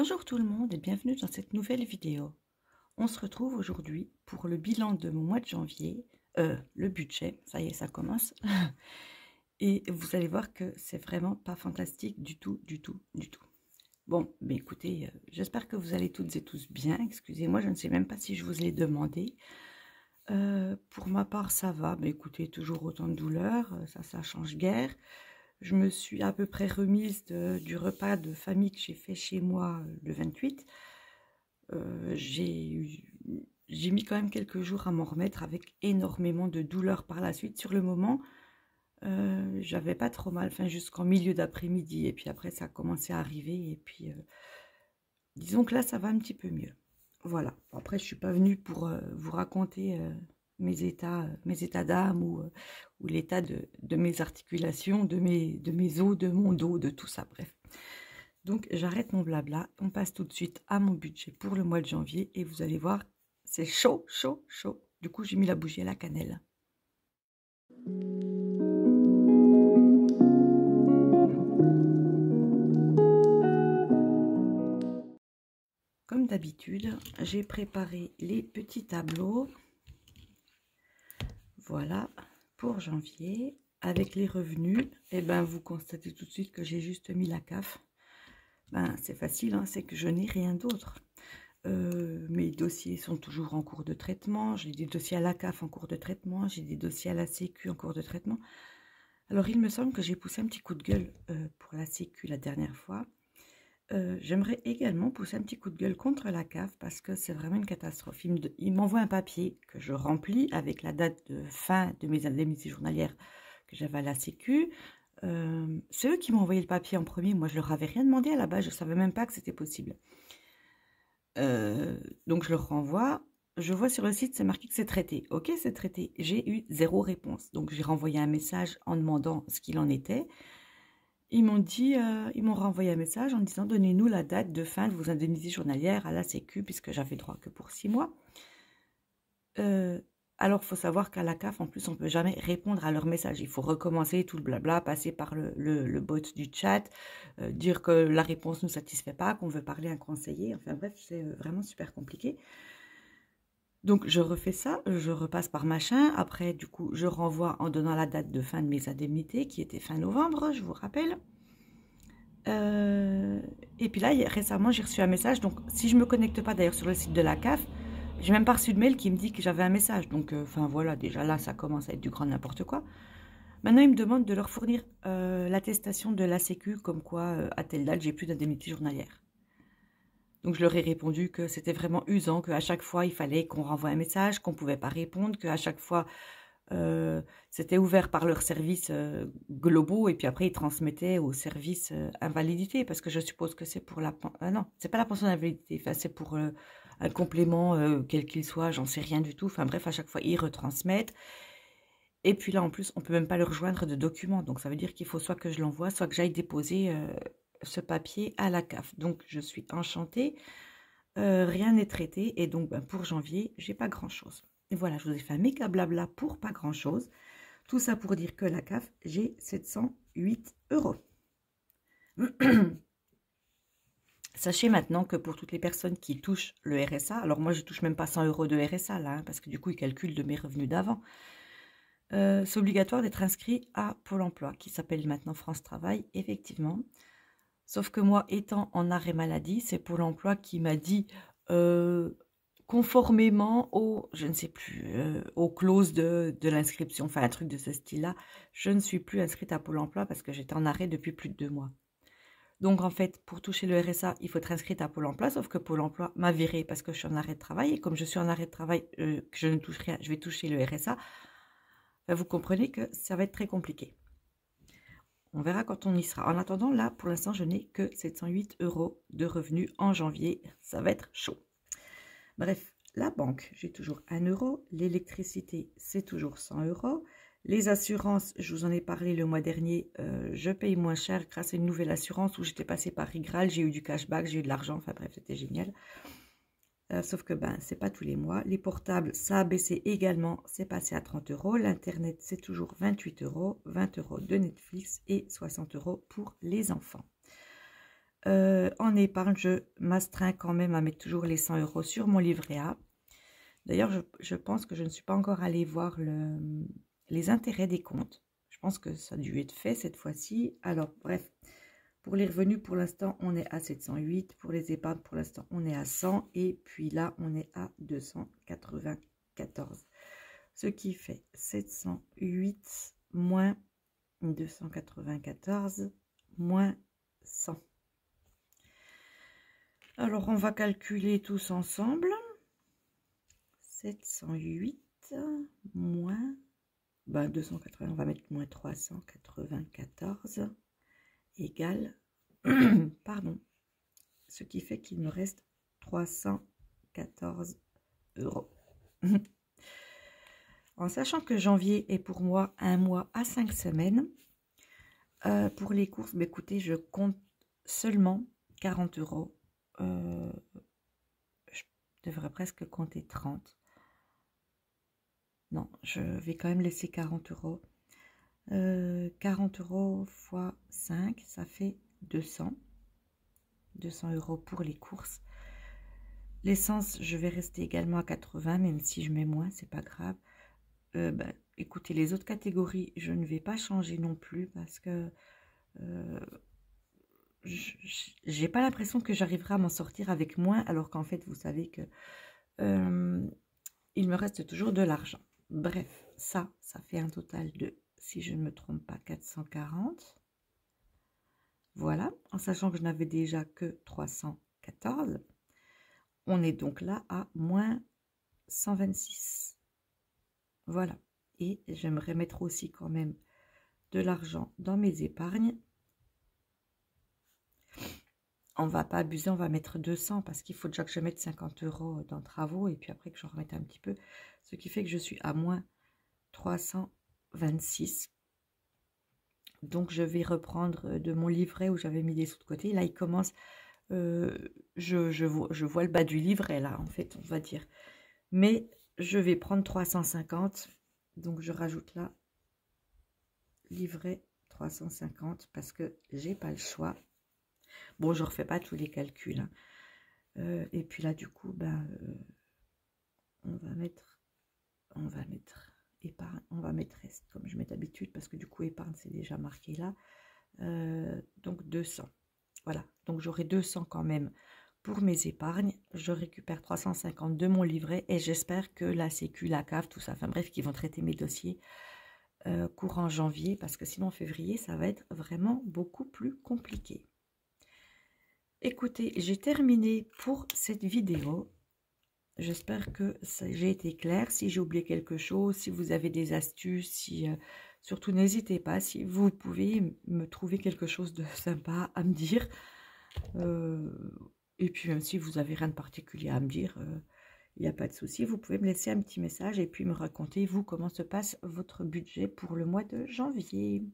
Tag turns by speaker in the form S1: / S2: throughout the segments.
S1: Bonjour tout le monde et bienvenue dans cette nouvelle vidéo. On se retrouve aujourd'hui pour le bilan de mon mois de janvier, le budget, ça y est, ça commence. Et vous allez voir que c'est vraiment pas fantastique du tout, du tout, du tout. Bon, mais écoutez, j'espère que vous allez toutes et tous bien. Excusez-moi, je ne sais même pas si je vous l'ai demandé. Pour ma part, ça va. Mais écoutez, toujours autant de douleurs, ça change guère. Je me suis à peu près remise du repas de famille que j'ai fait chez moi le 28. J'ai mis quand même quelques jours à m'en remettre avec énormément de douleurs par la suite. Sur le moment, j'avais pas trop mal, enfin jusqu'en milieu d'après-midi. Et puis après, ça a commencé à arriver. Et puis, disons que là, ça va un petit peu mieux. Voilà. Après, je suis pas venue pour vous raconter mes états d'âme ou l'état de mes articulations, de mes os, de mon dos, de tout ça, bref. Donc, j'arrête mon blabla. On passe tout de suite à mon budget pour le mois de janvier. Et vous allez voir, c'est chaud, chaud, chaud. Du coup, j'ai mis la bougie à la cannelle. Comme d'habitude, j'ai préparé les petits tableaux. Voilà, pour janvier. Avec les revenus, et ben, vous constatez tout de suite que j'ai juste mis la CAF. Ben, c'est facile, hein, c'est que je n'ai rien d'autre. Mes dossiers sont toujours en cours de traitement. J'ai des dossiers à la CAF en cours de traitement. J'ai des dossiers à la Sécu en cours de traitement. Alors, il me semble que j'ai poussé un petit coup de gueule pour la Sécu la dernière fois. J'aimerais également pousser un petit coup de gueule contre la CAF parce que c'est vraiment une catastrophe. Il m'envoie un papier que je remplis avec la date de fin de mes indemnités journalières que j'avais à la Sécu. C'est eux qui m'ont envoyé le papier en premier. Moi, je leur avais rien demandé à la base. Je ne savais même pas que c'était possible. Donc, je leur renvoie. Je vois sur le site, c'est marqué que c'est traité. Ok, c'est traité. J'ai eu 0 réponse. Donc, j'ai renvoyé un message en demandant ce qu'il en était. Ils m'ont renvoyé un message en disant « Donnez-nous la date de fin de vos indemnités journalières à la Sécu, puisque j'avais droit que pour 6 mois. » Alors, il faut savoir qu'à la CAF, en plus, on ne peut jamais répondre à leur message. Il faut recommencer tout le blabla, passer par le bot du chat, dire que la réponse ne nous satisfait pas, qu'on veut parler à un conseiller. Enfin bref, c'est vraiment super compliqué. Donc, je refais ça, je repasse par machin. Après, du coup, je renvoie en donnant la date de fin de mes indemnités, qui était fin novembre, je vous rappelle. Et puis là, récemment, j'ai reçu un message. Donc, si je ne me connecte pas d'ailleurs sur le site de la CAF, j'ai même pas reçu de mail qui me dit que j'avais un message. Donc, enfin voilà, déjà là, ça commence à être du grand n'importe quoi. Maintenant, ils me demandent de leur fournir l'attestation de la Sécu, comme quoi, à telle date, j'ai plus d'indemnité journalière. Donc, je leur ai répondu que c'était vraiment usant, qu'à chaque fois, il fallait qu'on renvoie un message, qu'on ne pouvait pas répondre, qu'à chaque fois, c'était ouvert par leurs services globaux et puis après, ils transmettaient au service invalidité, parce que je suppose que c'est pour la... non, c'est pas la pension d'invalidité, enfin, c'est pour un complément, quel qu'il soit, j'en sais rien du tout. Enfin bref, à chaque fois, ils retransmettent. Et puis là, en plus, on ne peut même pas leur joindre de documents. Donc, ça veut dire qu'il faut soit que je l'envoie, soit que j'aille déposer ce papier à la CAF. Donc, je suis enchantée. Rien n'est traité. Et donc, ben, pour janvier, j'ai pas grand-chose. Et voilà, je vous ai fait un méga blabla pour pas grand-chose. Tout ça pour dire que la CAF, j'ai 708 €. Sachez maintenant que pour toutes les personnes qui touchent le RSA, alors moi, je touche même pas 100 € de RSA, là, hein, parce que du coup, ils calculent de mes revenus d'avant. C'est obligatoire d'être inscrit à Pôle emploi, qui s'appelle maintenant France Travail, effectivement. Sauf que moi, étant en arrêt maladie, c'est Pôle emploi qui m'a dit, conformément aux, je ne sais plus, aux clauses de l'inscription, enfin un truc de ce style-là, je ne suis plus inscrite à Pôle emploi parce que j'étais en arrêt depuis plus de 2 mois. Donc, en fait, pour toucher le RSA, il faut être inscrite à Pôle emploi, sauf que Pôle emploi m'a virée parce que je suis en arrêt de travail. Et comme je suis en arrêt de travail, que je ne touche rien, je vais toucher le RSA. Vous comprenez que ça va être très compliqué. On verra quand on y sera. En attendant, là, pour l'instant, je n'ai que 708 € de revenus en janvier. Ça va être chaud. Bref, la banque, j'ai toujours 1 €. L'électricité, c'est toujours 100 €. Les assurances, je vous en ai parlé le mois dernier, je paye moins cher grâce à une nouvelle assurance où j'étais passée par Rigral. J'ai eu du cashback, j'ai eu de l'argent. Enfin bref, c'était génial. Sauf que ben, c'est pas tous les mois. Les portables, ça a baissé également, c'est passé à 30 €. L'Internet, c'est toujours 28 €, 20 € de Netflix et 60 € pour les enfants. En épargne, je m'astreins quand même à mettre toujours les 100 € sur mon livret A. D'ailleurs, je pense que je ne suis pas encore allée voir les intérêts des comptes. Je pense que ça a dû être fait cette fois-ci. Alors, bref, pour les revenus, pour l'instant, on est à 708. Pour les épargnes, pour l'instant, on est à 100. Et puis là, on est à 294. Ce qui fait 708 moins 294 moins 100. Alors, on va calculer tous ensemble. 708 moins 280, on va mettre moins 394 égale, pardon, ce qui fait qu'il me reste 314 €. En sachant que janvier est pour moi un mois à 5 semaines, pour les courses, écoutez, je compte seulement 40 €. Je devrais presque compter 30. Non, je vais quand même laisser 40 €. 40 € fois 5, ça fait 200. 200 € pour les courses. L'essence, je vais rester également à 80, même si je mets moins, c'est pas grave. Écoutez, les autres catégories, je ne vais pas changer non plus parce que j'ai pas l'impression que j'arriverai à m'en sortir avec moins, alors qu'en fait, vous savez que il me reste toujours de l'argent. Bref, ça fait un total de, si je ne me trompe pas, 440. Voilà, en sachant que je n'avais déjà que 314. On est donc là à moins 126. Voilà. Et j'aimerais mettre aussi quand même de l'argent dans mes épargnes. On va pas abuser, on va mettre 200 parce qu'il faut déjà que je mette 50 € dans travaux et puis après que je remette un petit peu. Ce qui fait que je suis à moins 326. Donc, je vais reprendre de mon livret où j'avais mis des sous de côté. Là, il commence, je vois le bas du livret, là, en fait, on va dire. Mais je vais prendre 350. Donc, je rajoute là, livret 350, parce que j'ai pas le choix. Bon, je refais pas tous les calculs. Hein. Et puis là, du coup, on va mettre épargne, on va mettre reste comme je mets d'habitude parce que du coup épargne c'est déjà marqué là. Donc 200, voilà, donc j'aurai 200 quand même pour mes épargnes. Je récupère 350 de mon livret et j'espère que la sécu, la CAF, tout ça, enfin bref, qui vont traiter mes dossiers courant janvier, parce que sinon en février ça va être vraiment beaucoup plus compliqué. Écoutez, j'ai terminé pour cette vidéo. J'espère que j'ai été claire. Si j'ai oublié quelque chose, si vous avez des astuces, surtout n'hésitez pas. Si vous pouvez me trouver quelque chose de sympa à me dire. Et puis même si vous n'avez rien de particulier à me dire, il n'y a pas de souci. Vous pouvez me laisser un petit message et puis me raconter, vous, comment se passe votre budget pour le mois de janvier.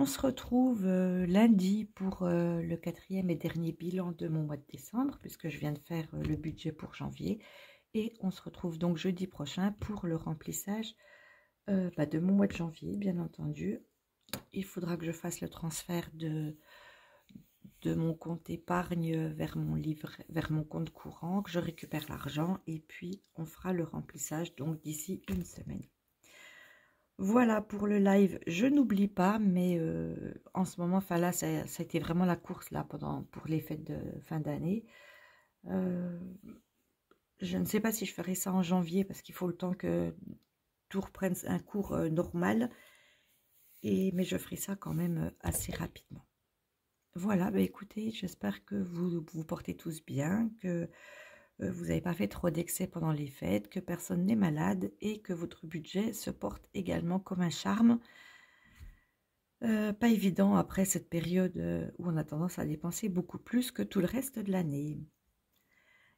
S1: On se retrouve lundi pour le 4e et dernier bilan de mon mois de décembre, puisque je viens de faire le budget pour janvier. Et on se retrouve donc jeudi prochain pour le remplissage de mon mois de janvier, bien entendu. Il faudra que je fasse le transfert de mon compte épargne vers mon compte courant, que je récupère l'argent et puis on fera le remplissage donc d'ici une semaine. Voilà pour le live, je n'oublie pas, mais en ce moment, enfin là, ça a été vraiment la course là pour les fêtes de fin d'année. Je ne sais pas si je ferai ça en janvier parce qu'il faut le temps que tout reprenne un cours normal, mais je ferai ça quand même assez rapidement. Voilà, écoutez, j'espère que vous vous portez tous bien, que vous n'avez pas fait trop d'excès pendant les fêtes, que personne n'est malade et que votre budget se porte également comme un charme. Pas évident après cette période où on a tendance à dépenser beaucoup plus que tout le reste de l'année.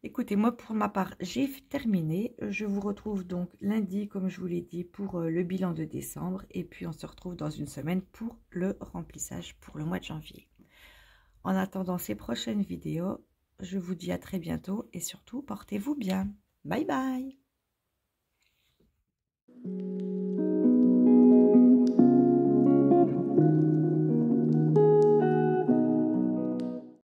S1: Écoutez, moi pour ma part, j'ai terminé. Je vous retrouve donc lundi, comme je vous l'ai dit, pour le bilan de décembre. Et puis on se retrouve dans une semaine pour le remplissage pour le mois de janvier. En attendant ces prochaines vidéos, je vous dis à très bientôt et surtout, portez-vous bien. Bye bye!